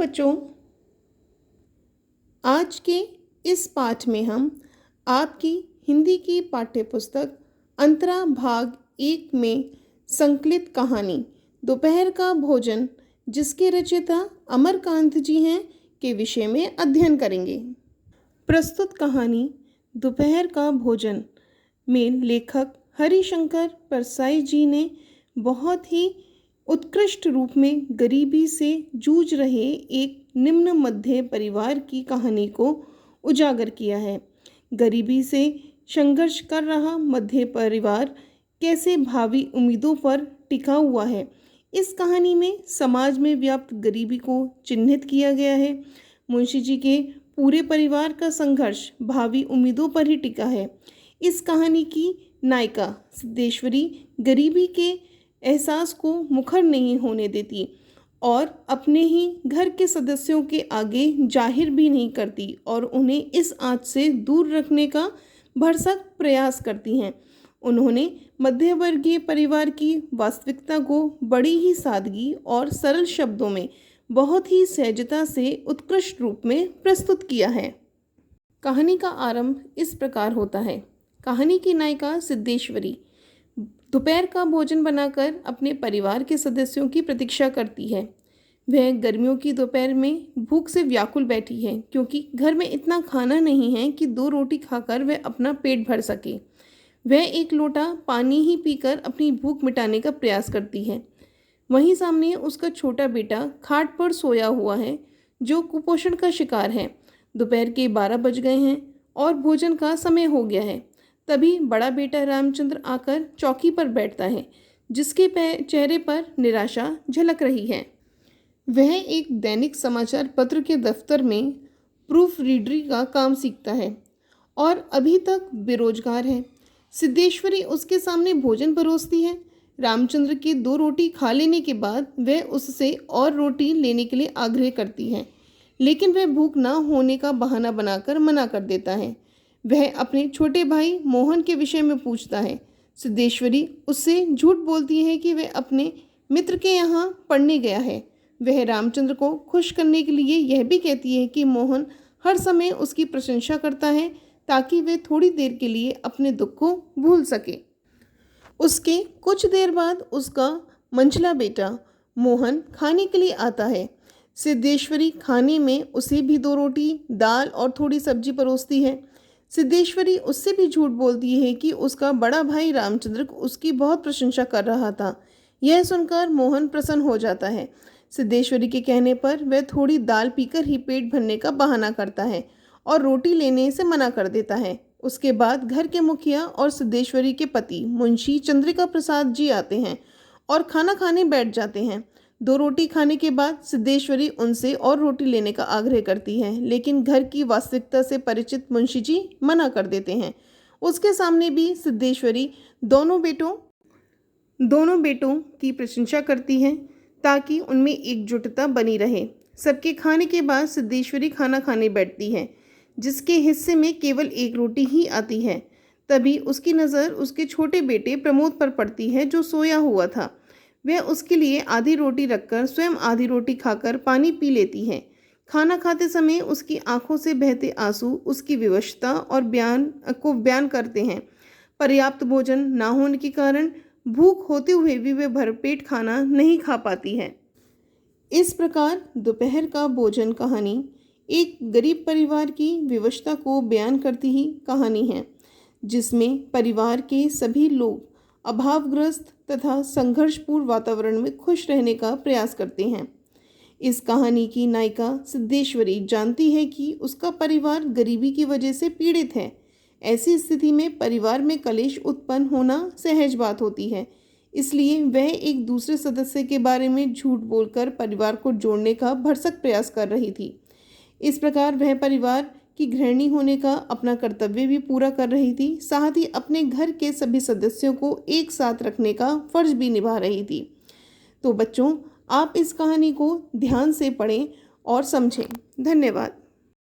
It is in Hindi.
बच्चों, आज के इस पाठ में हम आपकी हिंदी की पाठ्यपुस्तक अंतरा भाग 1 में संकलित कहानी दोपहर का भोजन, जिसके रचयिता अमरकांत जी हैं, के विषय में अध्ययन करेंगे। प्रस्तुत कहानी दोपहर का भोजन में लेखक हरिशंकर परसाई जी ने बहुत ही उत्कृष्ट रूप में गरीबी से जूझ रहे एक निम्न मध्य परिवार की कहानी को उजागर किया है। गरीबी से संघर्ष कर रहा मध्य परिवार कैसे भावी उम्मीदों पर टिका हुआ है। इस कहानी में समाज में व्याप्त गरीबी को चिन्हित किया गया है। मुंशी जी के पूरे परिवार का संघर्ष भावी उम्मीदों पर ही टिका है। इस कहानी की नायिका सिद्धेश्वरी गरीबी के एहसास को मुखर नहीं होने देती और अपने ही घर के सदस्यों के आगे जाहिर भी नहीं करती और उन्हें इस आंच से दूर रखने का भरसक प्रयास करती हैं। उन्होंने मध्यवर्गीय परिवार की वास्तविकता को बड़ी ही सादगी और सरल शब्दों में बहुत ही सहजता से उत्कृष्ट रूप में प्रस्तुत किया है। कहानी का आरंभ इस प्रकार होता है। कहानी की नायिका सिद्धेश्वरी दोपहर का भोजन बनाकर अपने परिवार के सदस्यों की प्रतीक्षा करती है। वह गर्मियों की दोपहर में भूख से व्याकुल बैठी है, क्योंकि घर में इतना खाना नहीं है कि 2 रोटी खाकर वह अपना पेट भर सके। वह एक लोटा पानी ही पीकर अपनी भूख मिटाने का प्रयास करती है। वहीं सामने उसका छोटा बेटा खाट पर सोया हुआ है, जो कुपोषण का शिकार है। दोपहर के 12 बज गए हैं और भोजन का समय हो गया है। तभी बड़ा बेटा रामचंद्र आकर चौकी पर बैठता है, जिसके चेहरे पर निराशा झलक रही है। वह एक दैनिक समाचार पत्र के दफ्तर में प्रूफ रीडरी का काम सीखता है और अभी तक बेरोजगार है। सिद्धेश्वरी उसके सामने भोजन परोसती है। रामचंद्र की 2 रोटी खा लेने के बाद वह उससे और रोटी लेने के लिए आग्रह करती है, लेकिन वह भूख न होने का बहाना बनाकर मना कर देता है। वह अपने छोटे भाई मोहन के विषय में पूछता है। सिद्धेश्वरी उससे झूठ बोलती है कि वह अपने मित्र के यहाँ पढ़ने गया है। वह रामचंद्र को खुश करने के लिए यह भी कहती है कि मोहन हर समय उसकी प्रशंसा करता है, ताकि वह थोड़ी देर के लिए अपने दुख को भूल सके। उसके कुछ देर बाद उसका मंझला बेटा मोहन खाने के लिए आता है। सिद्धेश्वरी खाने में उसे भी 2 रोटी, दाल और थोड़ी सब्जी परोसती है। सिद्धेश्वरी उससे भी झूठ बोलती है कि उसका बड़ा भाई रामचंद्र उसकी बहुत प्रशंसा कर रहा था। यह सुनकर मोहन प्रसन्न हो जाता है। सिद्धेश्वरी के कहने पर वह थोड़ी दाल पीकर ही पेट भरने का बहाना करता है और रोटी लेने से मना कर देता है। उसके बाद घर के मुखिया और सिद्धेश्वरी के पति मुंशी चंद्रिका प्रसाद जी आते हैं और खाना खाने बैठ जाते हैं। 2 रोटी खाने के बाद सिद्धेश्वरी उनसे और रोटी लेने का आग्रह करती है, लेकिन घर की वास्तविकता से परिचित मुंशी जी मना कर देते हैं। उसके सामने भी सिद्धेश्वरी दोनों बेटों की प्रशंसा करती है, ताकि उनमें एकजुटता बनी रहे। सबके खाने के बाद सिद्धेश्वरी खाना खाने बैठती है, जिसके हिस्से में केवल 1 रोटी ही आती है। तभी उसकी नज़र उसके छोटे बेटे प्रमोद पर पड़ती है, जो सोया हुआ था। वह उसके लिए आधी रोटी रखकर स्वयं आधी रोटी खाकर पानी पी लेती है। खाना खाते समय उसकी आंखों से बहते आंसू उसकी विवशता और बयान करते हैं। पर्याप्त भोजन ना होने के कारण भूख होते हुए भी वह भरपेट खाना नहीं खा पाती है। इस प्रकार दोपहर का भोजन कहानी एक गरीब परिवार की विवशता को बयान करती ही कहानी है, जिसमें परिवार के सभी लोग अभावग्रस्त तथा संघर्षपूर्ण वातावरण में खुश रहने का प्रयास करते हैं। इस कहानी की नायिका सिद्धेश्वरी जानती है कि उसका परिवार गरीबी की वजह से पीड़ित है। ऐसी स्थिति में परिवार में कलेश उत्पन्न होना सहज बात होती है, इसलिए वह एक दूसरे सदस्य के बारे में झूठ बोलकर परिवार को जोड़ने का भरसक प्रयास कर रही थी। इस प्रकार वह परिवार की गृहिणी होने का अपना कर्तव्य भी पूरा कर रही थी, साथ ही अपने घर के सभी सदस्यों को एक साथ रखने का फर्ज भी निभा रही थी। तो बच्चों, आप इस कहानी को ध्यान से पढ़ें और समझें। धन्यवाद।